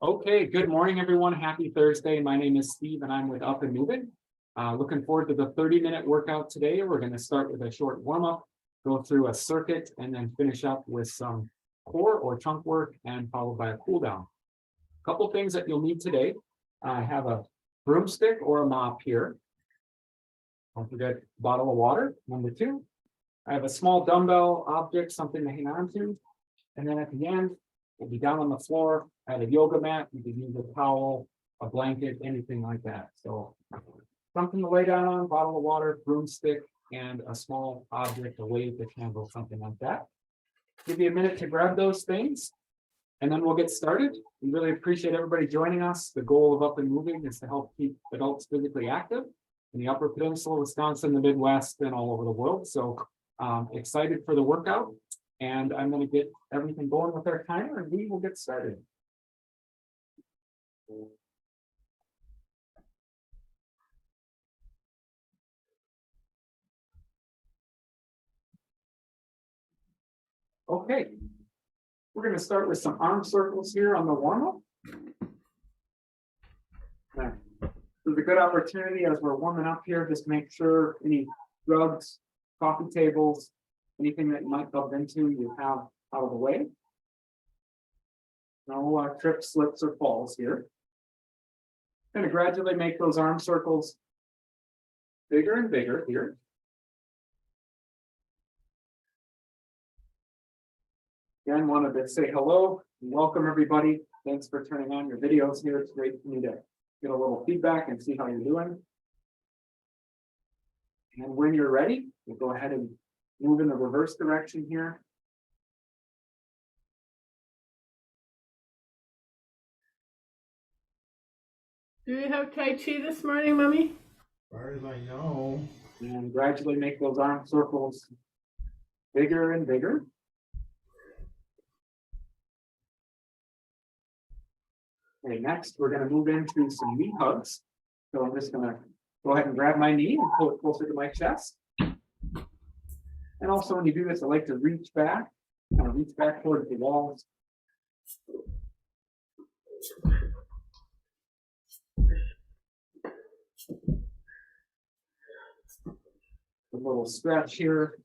Okay, good morning, everyone. Happy Thursday. My name is Steve and I'm with Up and Moving. Looking forward to the 30-minute workout today. We're going to start with a short warm-up, go through a circuit, and then finish up with some core or trunk work and followed by a cool down. A couple things that you'll need today. I have a broomstick or a mop here. Don't forget a bottle of water, number two. I have a small dumbbell object, something to hang on to. And then at the end, we'll be down on the floor at a yoga mat. You can use a towel, a blanket, anything like that. So something to lay down on, bottle of water, broomstick, and a small object, a weight, a candle, something like that. Give you a minute to grab those things, and then we'll get started. We really appreciate everybody joining us. The goal of Up and Moving is to help keep adults physically active in the Upper Peninsula, Wisconsin, the Midwest, and all over the world. So excited for the workout. And I'm going to get everything going with our timer and we will get started. Okay, we're going to start with some arm circles here on the warm-up. There's a good opportunity as we're warming up here, just make sure any drugs, coffee tables, anything that you might bump into, you have out of the way. No trips, slips, or falls here. Going to gradually make those arm circles bigger and bigger here. Again, wanted to say hello and welcome everybody. Thanks for turning on your videos here. It's great for me to get a little feedback and see how you're doing. And when you're ready, we'll go ahead and move in the reverse direction here. Do we have Tai Chi this morning, Mommy? As far as I know. And gradually make those arm circles bigger and bigger. Okay, next we're going to move into some knee hugs. So I'm just going to go ahead and grab my knee and pull it closer to my chest. And also when you do this, I like to reach back, kind of reach back towards the walls. A little stretch here.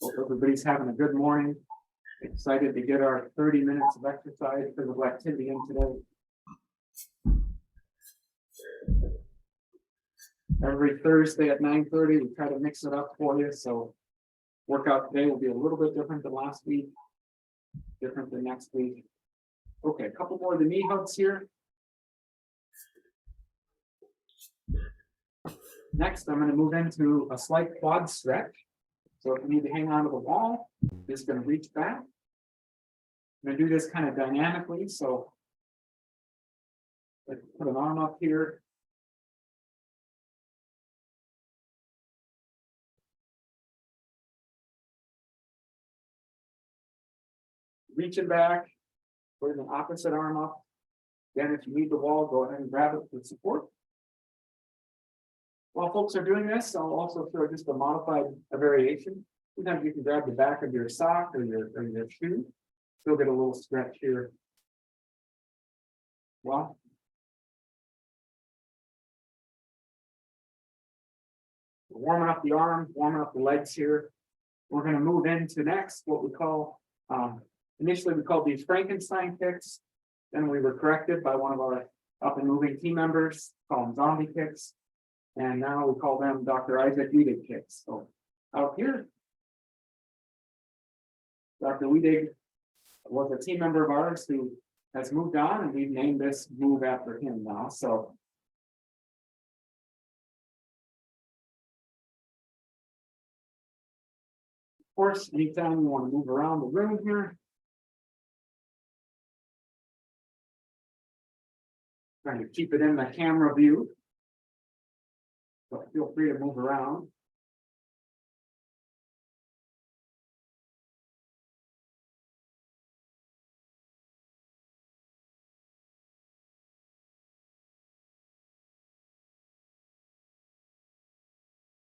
Hope everybody's having a good morning. Excited to get our 30 minutes of exercise, physical activity in today. Every Thursday at 9:30, we try to mix it up for you. So workout today will be a little bit different than last week, different than next week. Okay, a couple more of the knee hugs here. Next, I'm going to move into a slight quad stretch. So if you need to hang on to the wall, just going to reach back. I'm going to do this kind of dynamically. So let's put an arm up here. Reaching back, putting the opposite arm up. Then if you need the wall, go ahead and grab it for support. While folks are doing this, I'll also show just a variation. Sometimes you can grab the back of your sock or your shoe. Still get a little stretch here. Well, warming up the arms, warming up the legs here. We're going to move into next what we call, initially we called these Frankenstein kicks. Then we were corrected by one of our Up and Moving team members, call them zombie kicks. And now we call them Dr. Isaac Wedig kicks. So out here, Dr. Wedig was a team member of ours who has moved on, and we've named this move after him now. So of course, anytime you want to move around the room here, trying to keep it in the camera view. So feel free to move around.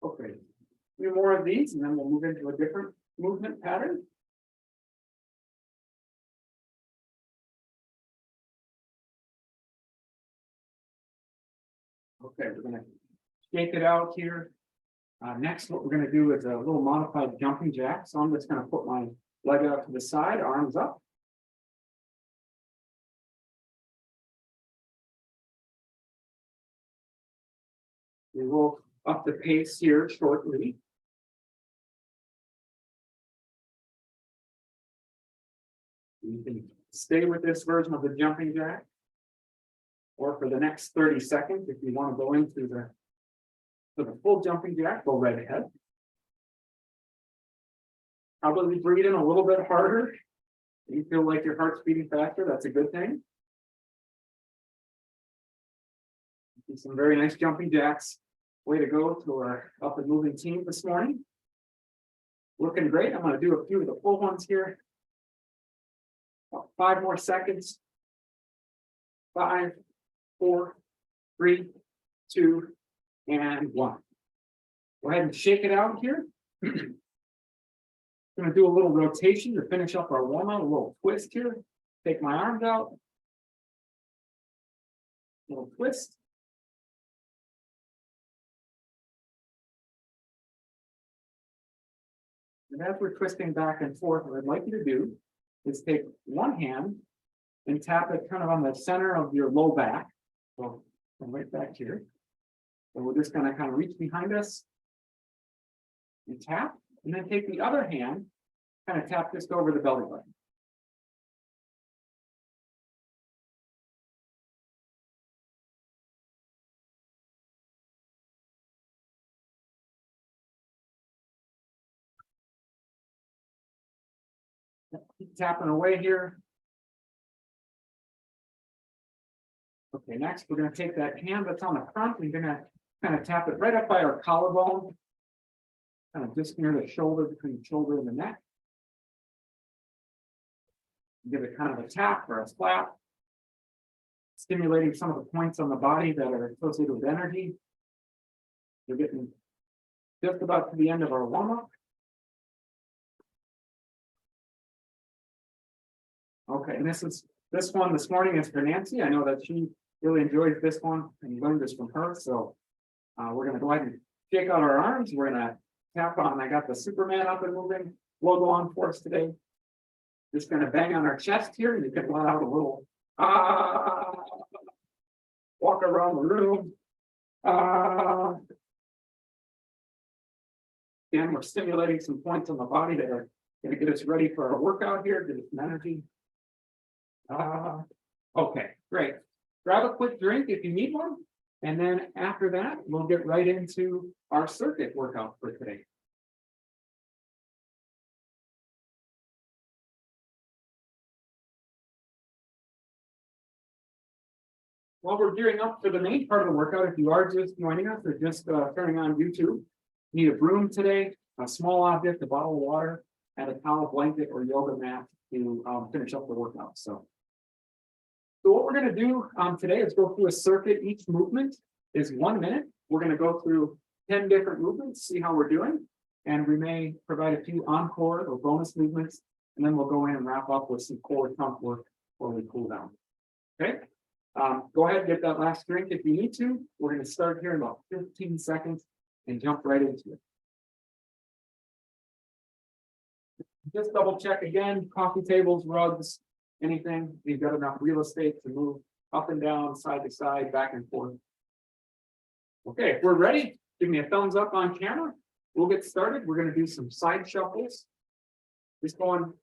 Okay, a few more of these and then we'll move into a different movement pattern. Okay, we're gonna shake it out here. Next, what we're gonna do is a little modified jumping jack. So I'm just gonna put my leg out to the side, arms up. We will up the pace here shortly. You can stay with this version of the jumping jack. Or for the next 30 seconds, if you want to go into the full jumping jack, go right ahead. Probably breathe in a little bit harder. You feel like your heart's beating faster, that's a good thing. Some very nice jumping jacks. Way to go to our up and moving team this morning. Looking great. I'm going to do a few of the full ones here. About 5 more seconds. 5, 4, 3, 2, and 1. Go ahead and shake it out here. Going to do a little rotation to finish up our warm up, a little twist here. Take my arms out. Little twist. And as we're twisting back and forth, what I'd like you to do is take one hand and tap it kind of on the center of your low back. So right back here. So we're just going to kind of reach behind us and tap, and then take the other hand, kind of tap just over the belly button. Keep tapping away here. Okay, next we're going to take that hand that's on the front and going to kind of tap it right up by our collarbone, kind of just near the shoulder, between the shoulder and the neck. Give it kind of a tap or a slap, stimulating some of the points on the body that are associated with energy. We're getting just about to the end of our warm-up. Okay, and this one this morning is for Nancy. I know that she really enjoys this one and learned this from her. So we're going to go ahead and shake out our arms. We're going to tap on. I got the Superman up and moving logo on for us today. Just going to bang on our chest here, and you can let out a little walk around the room. Again, we're stimulating some points on the body that are going to get us ready for our workout here, get us some energy. Okay, great. Grab a quick drink if you need one. And then after that, we'll get right into our circuit workout for today. While we're gearing up for the main part of the workout, if you are just joining us or just turning on YouTube, need a broom today, a small object, a bottle of water, and a towel, blanket, or yoga mat to finish up the workout. So what we're going to do today is go through a circuit. Each movement is 1 minute. We're going to go through 10 different movements, see how we're doing, and we may provide a few encore or bonus movements, and then we'll go in and wrap up with some core pump work before we cool down. Okay, go ahead and get that last drink if you need to. We're going to start here in about 15 seconds and jump right into it. Just double check again, coffee tables, rugs, anything. You've got enough real estate to move up and down, side to side, back and forth. Okay, if we're ready, give me a thumbs up on camera. We'll get started. We're going to do some side shuffles. Just going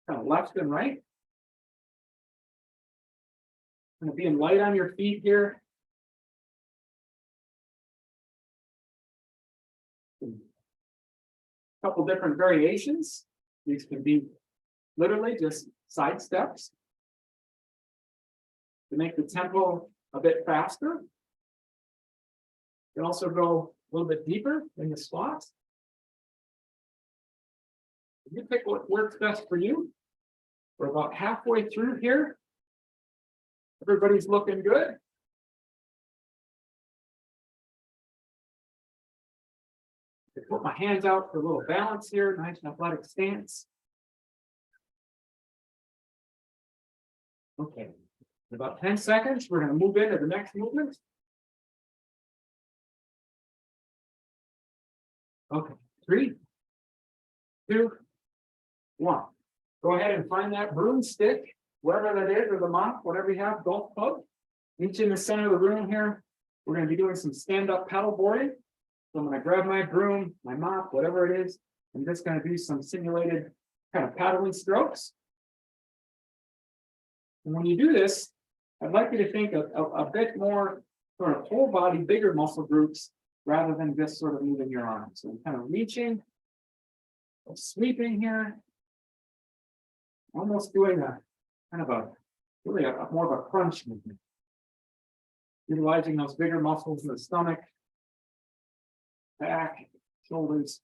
kind of left and right. Going to be light on your feet here. A couple different variations. These can be literally just side steps to make the tempo a bit faster. You can also go a little bit deeper in the squats. You pick what works best for you. We're about halfway through here. Everybody's looking good. Put my hands out for a little balance here, nice and athletic stance. Okay, in about 10 seconds, we're going to move into the next movement. Okay, 3, 2, 1. Go ahead and find that broomstick, wherever that is, or the mop, whatever you have, golf club. Meet you in the center of the room here. We're going to be doing some stand-up paddle boarding. So I'm going to grab my broom, my mop, whatever it is. I'm just going to do some simulated kind of paddling strokes. And when you do this, I'd like you to think of a bit more sort of whole body, bigger muscle groups, rather than just sort of moving your arms. So I'm kind of reaching, sweeping here, almost doing a kind of a really a more of a crunch movement. Utilizing those bigger muscles in the stomach, back, shoulders.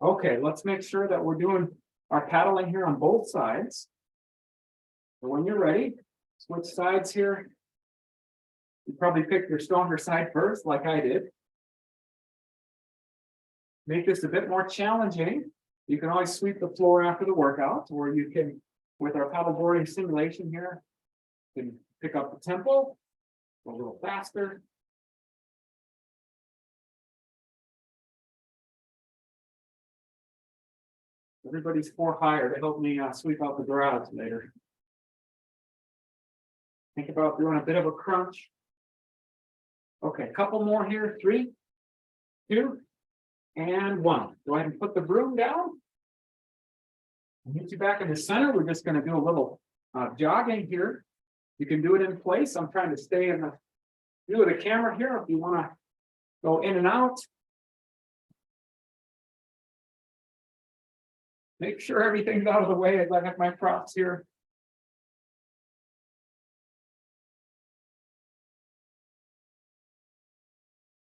Okay, let's make sure that we're doing our paddling here on both sides. So when you're ready, switch sides here. You probably pick your stronger side first, like I did. Make this a bit more challenging. You can always sweep the floor after the workout, or you can, with our paddleboarding simulation here, you can pick up the tempo a little faster. Everybody's 4 higher to help me sweep out the garage later. Think about doing a bit of a crunch. Okay, a couple more here. 3, 2, and 1. Go ahead and put the broom down. Meet you back in the center. We're just going to do a little jogging here. You can do it in place. I'm trying to stay in the view of the camera here if you want to go in and out. Make sure everything's out of the way as I have my props here.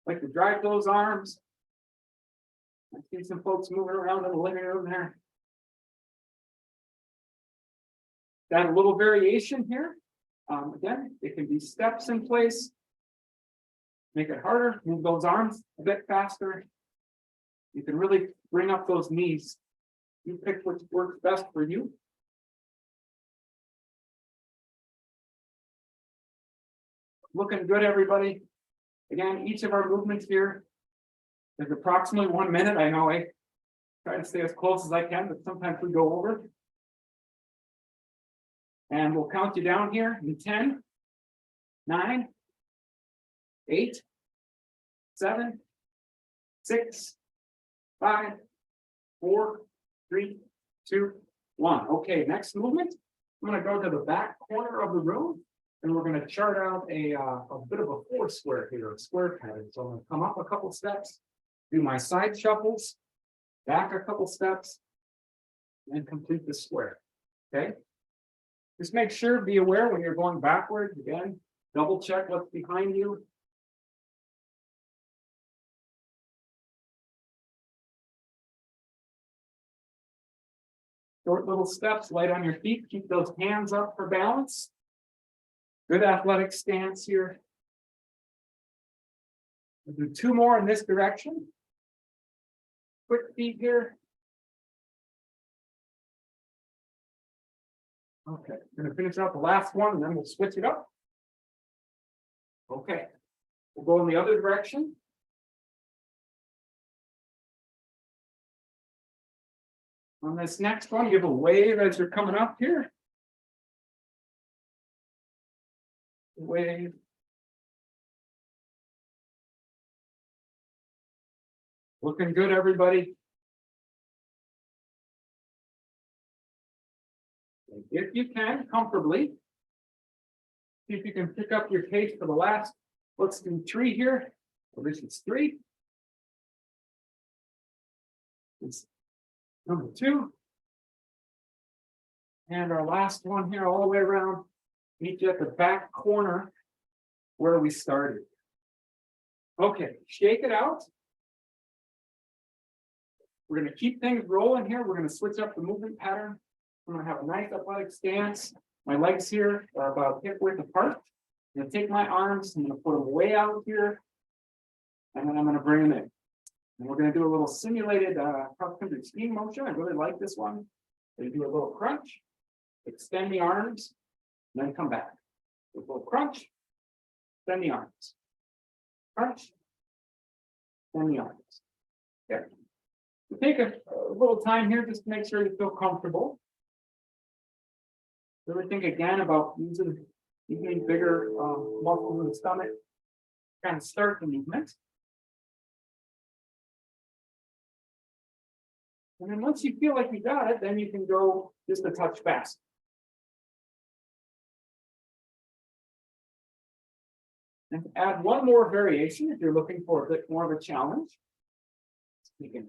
Like to drive those arms. I see some folks moving around in the living room there. Got a little variation here. Again, it can be steps in place. Make it harder, move those arms a bit faster. You can really bring up those knees. You pick what works best for you. Looking good, everybody. Again, each of our movements here is approximately 1 minute. I know I try to stay as close as I can, but sometimes we go over. And we'll count you down here in 10, 9, 8, 7, 6, 5, 4, 3, 2, 1. Okay, next movement. I'm going to go to the back corner of the room, and we're going to chart out a bit of a 4 square here, a square pattern. So I'm going to come up a couple steps, do my side shuffles, back a couple steps, and complete the square. Okay. Just make sure, be aware when you're going backwards, again, double check what's behind you. Short little steps, light on your feet, keep those hands up for balance. Good athletic stance here. We'll do 2 more in this direction. Quick feet here. Okay, I'm going to finish out the last one and then we'll switch it up. Okay, we'll go in the other direction. On this next one, give a wave as you're coming up here. Wave. Looking good, everybody. If you can, comfortably. See if you can pick up your pace for the last. Let's do 3 here. Well, this is 3. It's number 2. And our last one here, all the way around. Meet you at the back corner where we started. Okay, shake it out. We're going to keep things rolling here. We're going to switch up the movement pattern. I'm going to have a nice athletic stance. My legs here are about hip width apart. I'm going to take my arms, I'm going to put them way out here, and then I'm going to bring them in. And we're going to do a little simulated cross-country skiing motion. I really like this one. So you do a little crunch, extend the arms, and then come back. A little crunch, extend the arms. Crunch, and the arms. Okay. So take a little time here just to make sure you feel comfortable. Really think again about using bigger muscles in the stomach. Kind of start the movement. And then once you feel like you got it, then you can go just a touch fast. And add one more variation if you're looking for a bit more of a challenge. You can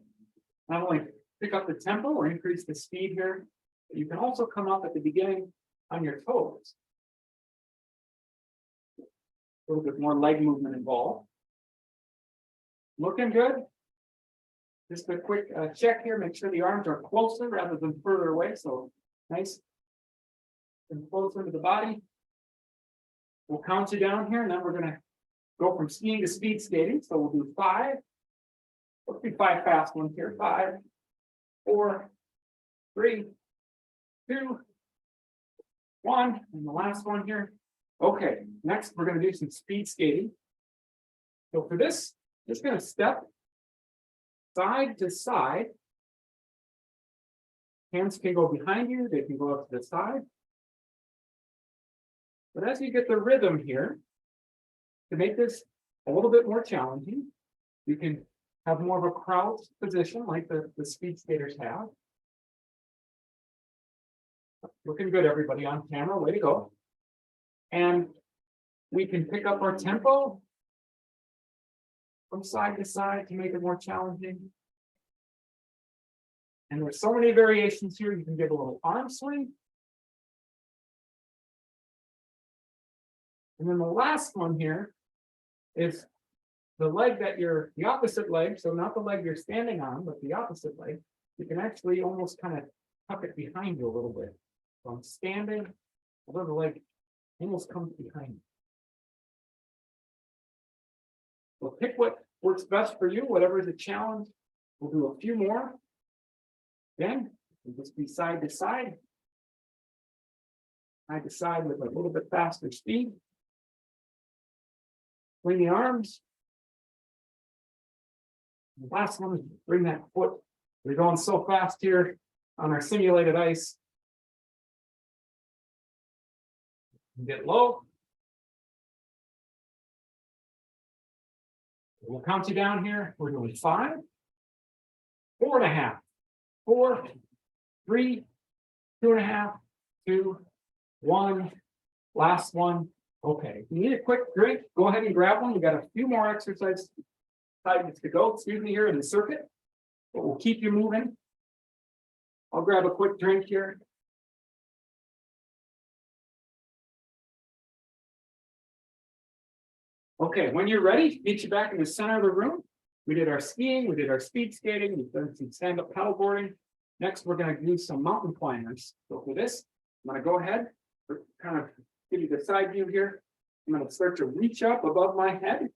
not only pick up the tempo or increase the speed here, but you can also come up at the beginning on your toes. A little bit more leg movement involved. Looking good. Just a quick check here, make sure the arms are closer rather than further away. So nice and closer to the body. We'll count you down here, and then we're going to go from skiing to speed skating. So we'll do 5. Let's do 5 fast ones here. 5, 4, 3, 2, 1, and the last one here. Okay, next we're going to do some speed skating. So for this, just going to step side to side. Hands can go behind you, they can go up to the side. But as you get the rhythm here, to make this a little bit more challenging, you can have more of a crouched position like the speed skaters have. Looking good, everybody on camera, way to go. And we can pick up our tempo from side to side to make it more challenging. And there's so many variations here. You can give a little arm swing. And then the last one here is the leg that the opposite leg, so not the leg you're standing on, but the opposite leg, you can actually almost kind of tuck it behind you a little bit. So I'm standing, although the leg almost comes behind you. So pick what works best for you, whatever is a challenge. We'll do a few more. Again, we'll just be side to side. Side to side with a little bit faster speed. Swing the arms. The last one is bring that foot. We're going so fast here on our simulated ice. Get low. We'll count you down here. We're doing 5, 4.5, 4, 3, 2.5, 2, 1. Last one. Okay. If you need a quick drink, go ahead and grab one. We got a few more exercises to go. Excuse me here in the circuit, but we'll keep you moving. I'll grab a quick drink here. Okay, when you're ready, meet you back in the center of the room. We did our skiing, we did our speed skating, we've done some stand-up paddleboarding. Next, we're going to do some mountain climbers. So for this, I'm going to go ahead, kind of give you the side view here. I'm going to start to reach up above my head.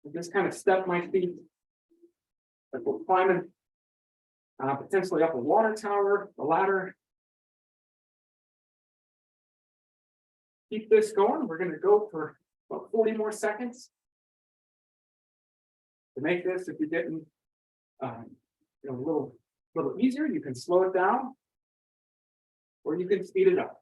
And just kind of step my feet. Like we're climbing potentially up a water tower, a ladder. Keep this going. We're going to go for about 40 more seconds. To make this, if you're getting a little easier, you can slow it down, or you can speed it up.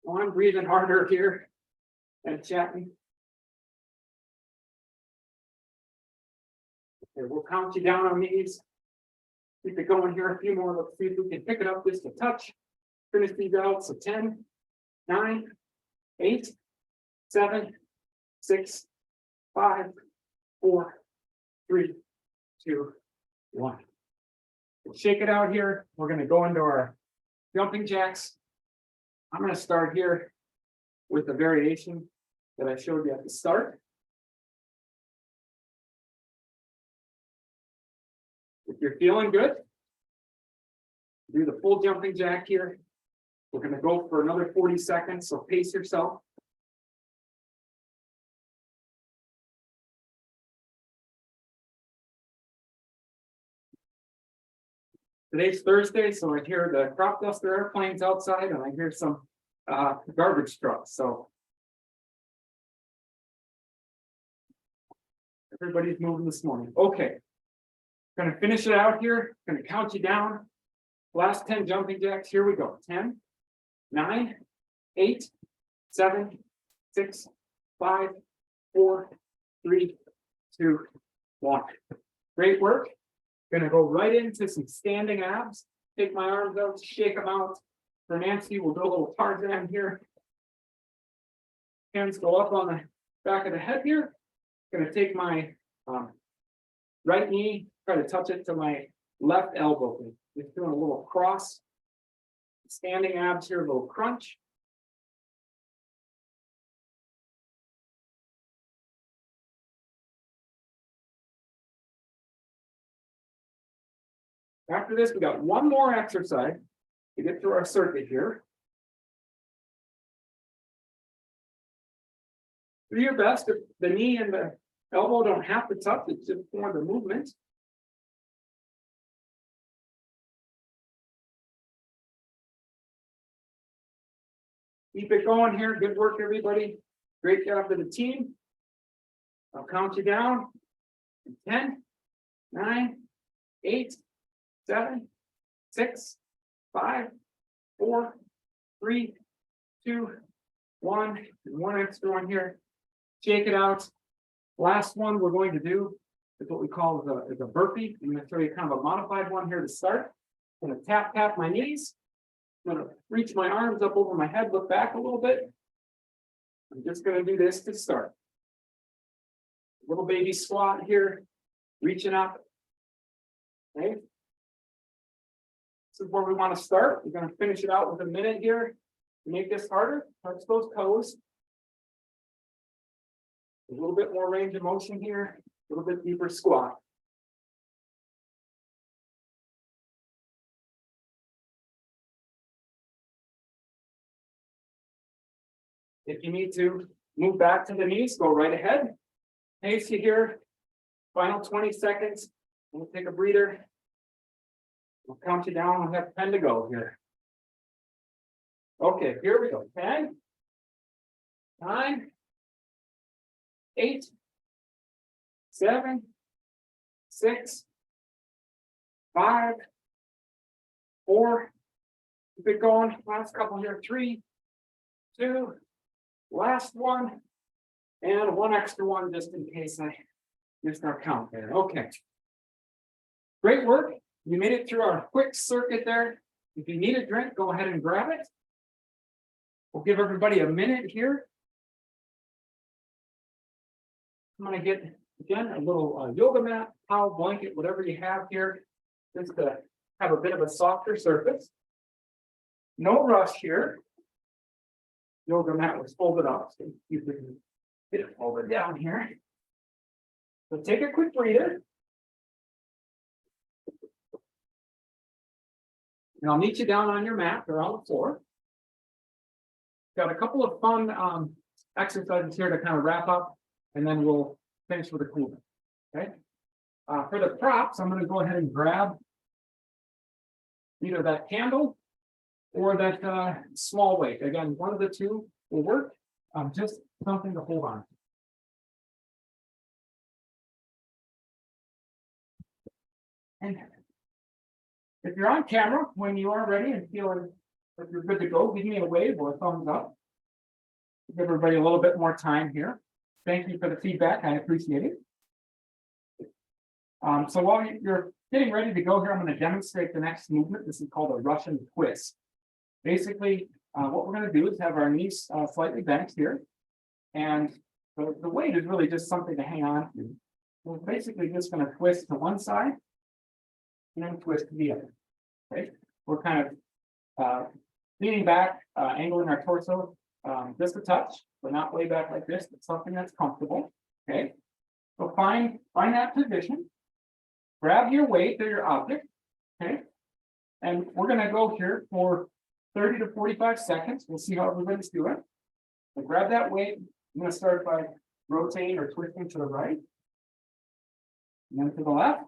Well, I'm breathing harder here and chatting. Okay, we'll count you down on these. Keep it going here a few more. Let's see if we can pick it up just a touch. Finish these out. So 10, 9, 8, 7, 6, 5, 4, 3, 2, 1. We'll shake it out here. We're going to go into our jumping jacks. I'm going to start here with the variation that I showed you at the start. If you're feeling good, do the full jumping jack here. We're going to go for another 40 seconds, so pace yourself. Today's Thursday, so I hear the crop duster airplanes outside and I hear some garbage trucks, so. Everybody's moving this morning. Okay. Gonna finish it out here. Gonna count you down. Last 10 jumping jacks. Here we go. 10, 9, 8, 7, 6, 5, 4, 3, 2, 1. Great work. Gonna go right into some standing abs. Take my arms out, shake them out. For Nancy, we'll do a little Tarzan here. Hands go up on the back of the head here. Gonna take my right knee, try to touch it to my left elbow. Just doing a little cross. Standing abs here, a little crunch. After this, we got one more exercise to get through our circuit here. Do your best. If the knee and the elbow don't have to touch, it's just for the movement. Keep it going here. Good work, everybody. Great job to the team. I'll count you down. 10, 9, 8, 7, 6, 5, 4, 3, 2, 1, and one extra one here. Shake it out. Last one we're going to do is what we call the burpee. I'm going to show you kind of a modified one here to start. I'm going to tap my knees. I'm going to reach my arms up over my head, look back a little bit. I'm just going to do this to start. Little baby squat here, reaching up. Okay. This is where we want to start. We're going to finish it out with a minute here to make this harder. Touch those toes. A little bit more range of motion here, a little bit deeper squat. If you need to move back to the knees, go right ahead. Pace you here. Final 20 seconds. We'll take a breather. We'll count you down. We'll have 10 to go here. Okay, here we go. 10, 9, 8, 7, 6, 5, 4. Keep it going. Last couple here. 3, 2. Last one. And one extra one just in case I missed our count there. Okay. Great work. You made it through our quick circuit there. If you need a drink, go ahead and grab it. We'll give everybody a minute here. I'm going to get, again, a little yoga mat, towel, blanket, whatever you have here, just to have a bit of a softer surface. No rush here. Yoga mat was folded up, so you can get it folded down here. So take a quick breather. And I'll meet you down on your mat or on the floor. Got a couple of fun exercises here to kind of wrap up, and then we'll finish with a cool down. Okay. For the props, I'm going to go ahead and grab either that candle or that small weight. Again, one of the two will work. Just something to hold on. And if you're on camera, when you are ready and feeling like you're good to go, give me a wave or a thumbs up. Give everybody a little bit more time here. Thank you for the feedback. I appreciate it. So while you're getting ready to go here, I'm going to demonstrate the next movement. This is called a Russian twist. Basically, what we're going to do is have our knees slightly bent here. And the weight is really just something to hang on to. We're basically just going to twist to one side and then twist to the other. Okay. We're kind of leaning back, angling our torso just a touch, but not way back like this, but something that's comfortable. Okay. So find that position. Grab your weight or your object. Okay. And we're going to go here for 30 to 45 seconds. We'll see how everybody's doing. So grab that weight. I'm going to start by rotating or twisting to the right. And then to the left.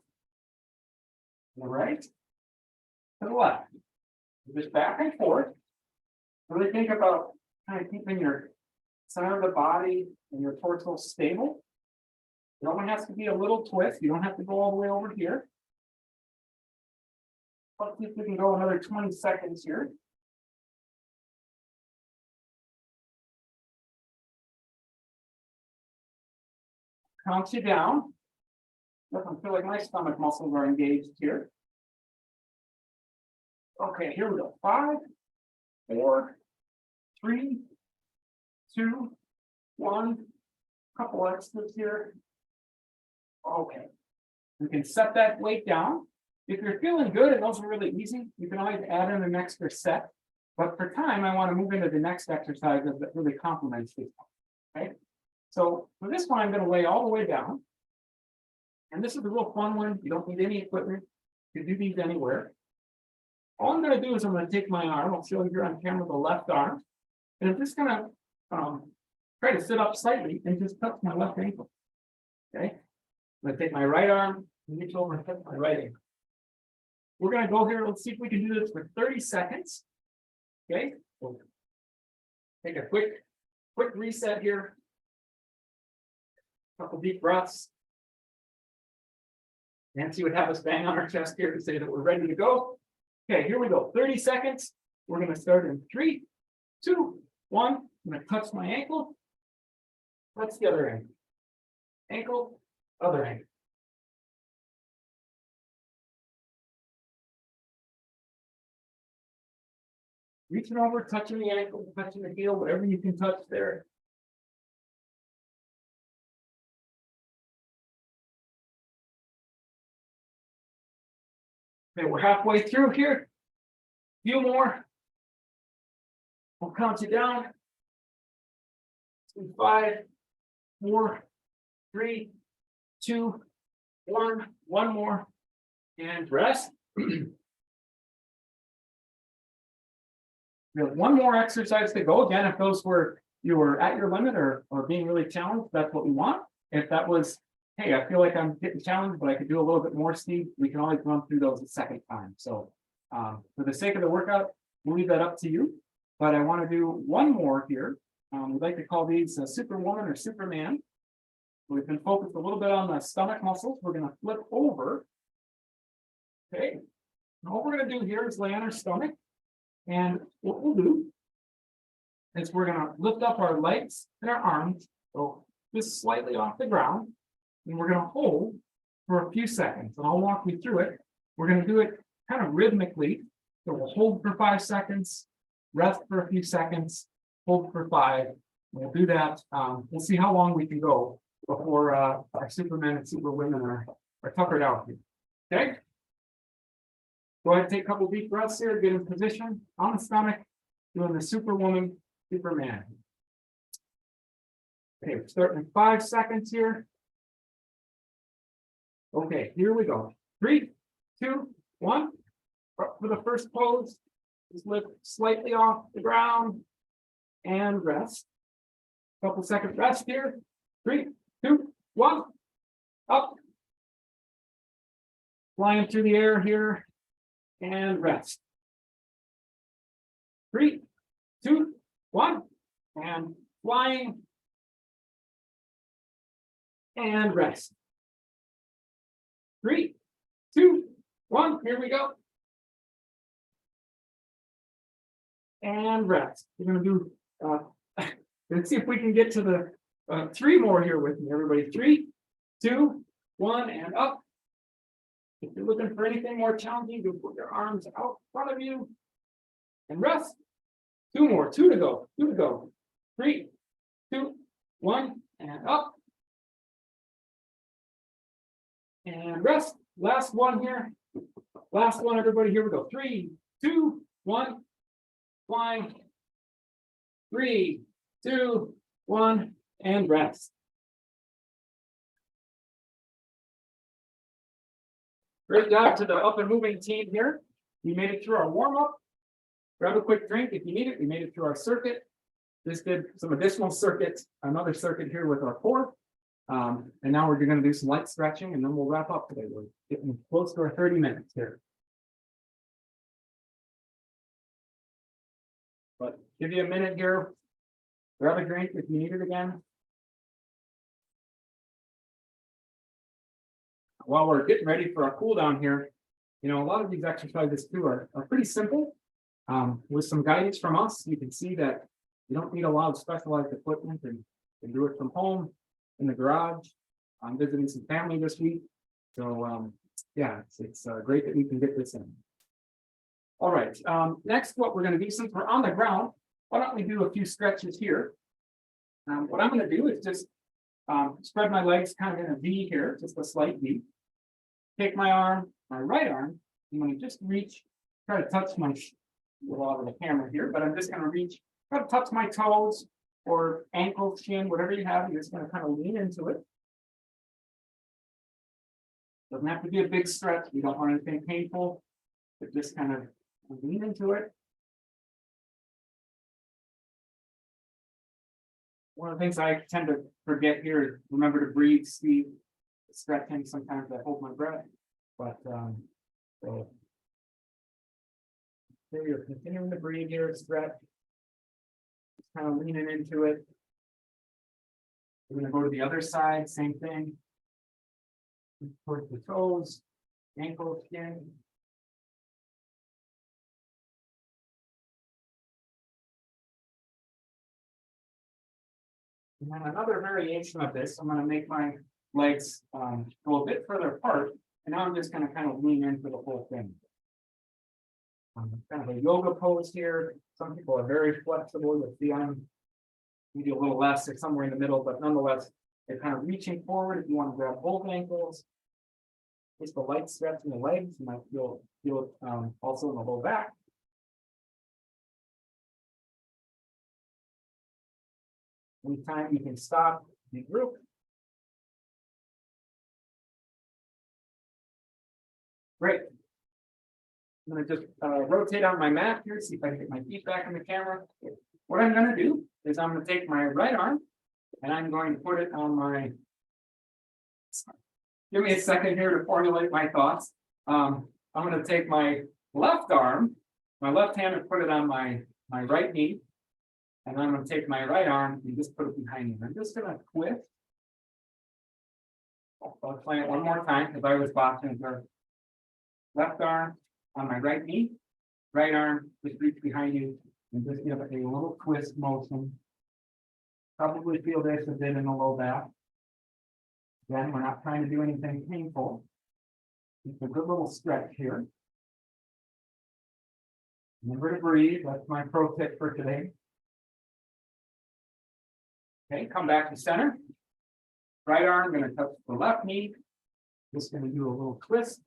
To the right. to the left. Just back and forth. Really think about kind of keeping your center of the body and your torso stable. It only has to be a little twist. You don't have to go all the way over here. Let's see if we can go another 20 seconds here. Count you down. Doesn't feel like my stomach muscles are engaged here. Okay, here we go. 5, 4, 3, 2, 1. Couple extras here. Okay. We can set that weight down. If you're feeling good and those are really easy, you can always add in an extra set. But for time, I want to move into the next exercise that really complements this one. Okay. So for this one, I'm going to lay all the way down. And this is a real fun one. You don't need any equipment. You can do these anywhere. All I'm going to do is I'm going to take my arm. I'll show you here on camera the left arm. And I'm just going to try to sit up slightly and just touch my left ankle. Okay. I'm going to take my right arm and reach over and touch my right ankle. We're going to go here. Let's see if we can do this for 30 seconds. Okay. So take a quick reset here. Couple deep breaths. Nancy would have us bang on our chest here to say that we're ready to go. Okay, here we go. 30 seconds. We're going to start in 3, 2, 1. I'm going to touch my ankle. Touch the other ankle. Ankle, other ankle. Reaching over, touching the ankle, touching the heel, whatever you can touch there. Okay, we're halfway through here. Few more. We'll count you down. 5, 4, 3, 2, 1. One more. And rest. We have one more exercise to go. Again, if those were you were at your limit or being really challenged, that's what we want. If that was, hey, I feel like I'm getting challenged, but I could do a little bit more, Steve, we can always run through those a second time. So for the sake of the workout, we'll leave that up to you. But I want to do one more here. We'd like to call these Superwoman or Superman. We've been focused a little bit on the stomach muscles. We're going to flip over. Okay. And all we're going to do here is lay on our stomach. And what we'll do is we're going to lift up our legs and our arms, so just slightly off the ground, and we're going to hold for a few seconds. And I'll walk you through it. We're going to do it kind of rhythmically. So we'll hold for 5 seconds, rest for a few seconds, hold for 5. We'll do that. We'll see how long we can go before our Supermen and Superwomen are tuckered out here. Okay? Go ahead and take a couple deep breaths here, get in position on the stomach, doing the Superwoman, Superman. Okay, we're starting in 5 seconds here. Okay, here we go. 3, 2, 1. Up for the first pose. Just lift slightly off the ground and rest. Couple second rest here. 3, 2, 1. Up. Flying through the air here. And rest. 3, 2, 1. And flying. And rest. 3, 2, 1. Here we go. And rest. We're going to do, let's see if we can get to the 3 more here with me, everybody. 3, 2, 1, and up. If you're looking for anything more challenging, you put your arms out in front of you and rest. 2 more, 2 to go, 2 to go. 3, 2, 1, and up. And rest. Last one here. Last one, everybody. Here we go. 3, 2, 1. Flying. 3, 2, 1, and rest. Great job to the up and moving team here. We made it through our warm-up. Grab a quick drink if you need it. We made it through our circuit. Just did some additional circuits, another circuit here with our core. And now we're going to do some light stretching and then we'll wrap up today. We're getting close to our 30 minutes here. Give you a minute here. Grab a drink if you need it again. While we're getting ready for our cool down here, a lot of these exercises too are pretty simple. With some guidance from us, you can see that you don't need a lot of specialized equipment and you can do it from home, in the garage. I'm visiting some family this week. So yeah, it's great that we can get this in. All right, next what we're going to do, since we're on the ground, why don't we do a few stretches here? What I'm going to do is just spread my legs kind of in a V here, just a slight V. Take my arm, my right arm, I'm going to just reach, try to touch my, a lot of the camera here, but I'm just going to reach, try to touch my toes or ankle, shin, whatever you have. You're just going to kind of lean into it. Doesn't have to be a big stretch. We don't want anything painful, but just kind of lean into it. One of the things I tend to forget here is remember to breathe, Steve. Stretching, sometimes I hold my breath, but so here you're continuing to breathe here, stretch, just kind of leaning into it. We're going to go to the other side, same thing. Towards the toes, ankle, skin. And then another variation of this, I'm going to make my legs go a bit further apart, and now I'm just going to kind of lean into the whole thing. Kind of a yoga pose here. Some people are very flexible. You'll see I'm maybe a little less or somewhere in the middle, but nonetheless, they're kind of reaching forward. If you want to grab both ankles, just a light stretch in the legs. You might feel it also in the low back. Anytime you can stop, regroup. Great. I'm going to just rotate on my mat here, see if I can get my feet back in the camera. What I'm going to do is I'm going to take my right arm and I'm going to put it on my. Give me a second here to formulate my thoughts. I'm going to take my left arm, my left hand, and put it on my right knee. And I'm going to take my right arm and just put it behind me. I'm just going to twist. I'll play it one more time because I was boxing there. Left arm on my right knee, right arm, just reach behind you and just give it a little twist motion. Probably feel this a bit in the low back. Again, we're not trying to do anything painful. It's a good little stretch here. Remember to breathe. That's my pro tip for today. Okay, come back to center. Right arm going to touch the left knee. Just going to do a little twist.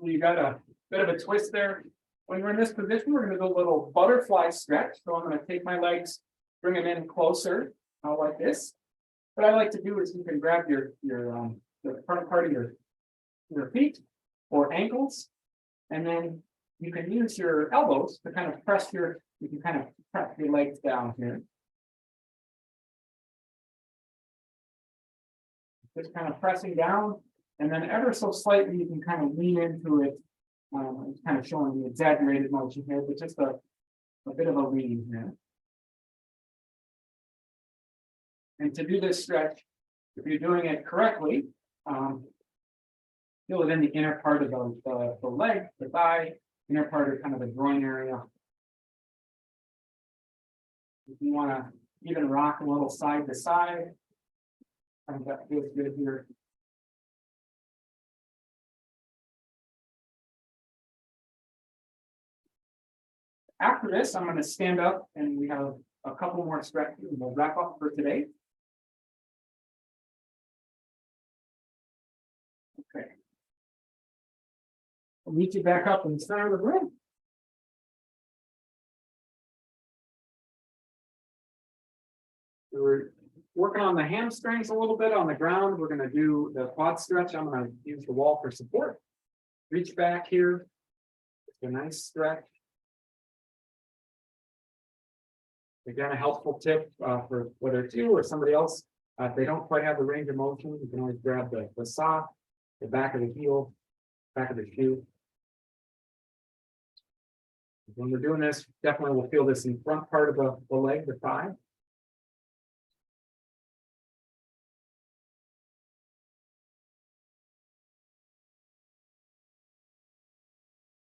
You got a bit of a twist there. When you're in this position, we're going to do a little butterfly stretch. So I'm going to take my legs, bring them in closer, like this. What I like to do is you can grab the front part of your feet or ankles, and then you can use your elbows to kind of press your legs down here. Just kind of pressing down. And then ever so slightly, you can kind of lean into it. It's kind of showing the exaggerated motion here, but just a bit of a lean here. And to do this stretch, if you're doing it correctly, feel it in the inner part of the leg, the thigh, inner part of kind of the groin area. If you want to even rock a little side to side, I think that feels good here. After this, I'm going to stand up and we have a couple more stretches and we'll wrap up for today. Okay. I'll meet you back up in the center of the room. We're working on the hamstrings a little bit on the ground. We're going to do the quad stretch. I'm going to use the wall for support. Reach back here. It's a nice stretch. Again, a helpful tip for whether it's you or somebody else. If they don't quite have the range of motion, you can always grab the sock, the back of the heel, back of the shoe. When we're doing this, definitely we'll feel this in the front part of the leg, the thigh.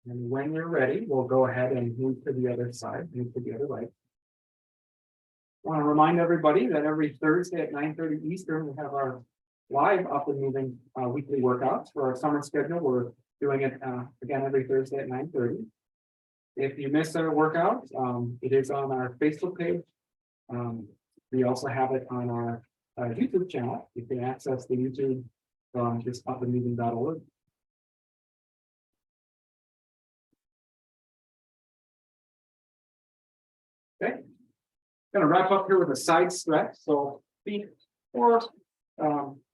And when you're ready, we'll go ahead and move to the other side, move to the other leg. I want to remind everybody that every Thursday at 9:30 Eastern, we have our live up and moving weekly workouts for our summer schedule. We're doing it again every Thursday at 9:30. If you miss our workout, it is on our Facebook page. We also have it on our YouTube channel. You can access the YouTube from just upandmoving.org. Okay. Going to wrap up here with a side stretch. So feet or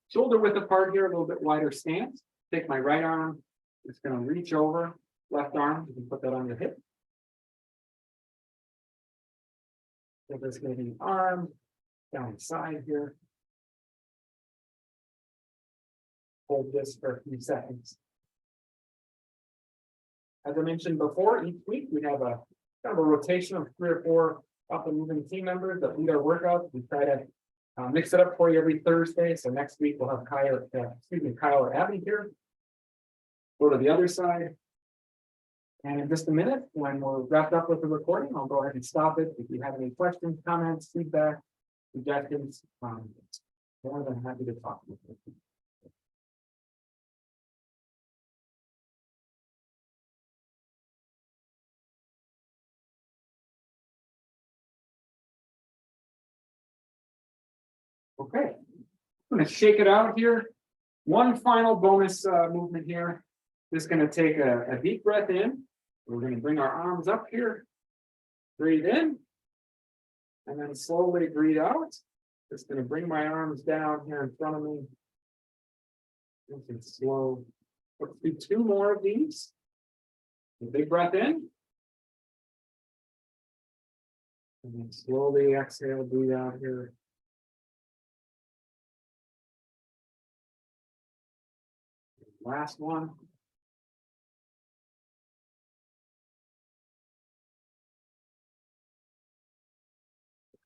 shoulder width apart here, a little bit wider stance. Take my right arm. It's going to reach over. Left arm, you can put that on your hip. So this maybe arm down the side here. Hold this for a few seconds. As I mentioned before, each week we have a kind of a rotation of 3 or 4 up and moving team members that lead our workouts. We try to mix it up for you every Thursday. So next week we'll have Kyle or Abby here. Go to the other side. And in just a minute, when we're wrapped up with the recording, I'll go ahead and stop it. If you have any questions, comments, feedback, suggestions, more than happy to talk with you. Okay, I'm going to shake it out here. One final bonus movement here. Just going to take a deep breath in. We're going to bring our arms up here. Breathe in. And then slowly breathe out. Just going to bring my arms down here in front of me. It's slow. Let's do 2 more of these. A big breath in. And then slowly exhale, breathe out here. Last one.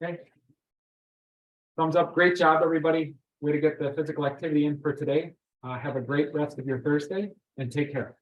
Okay. Thumbs up. Great job, everybody. Way to get the physical activity in for today. Have a great rest of your Thursday and take care.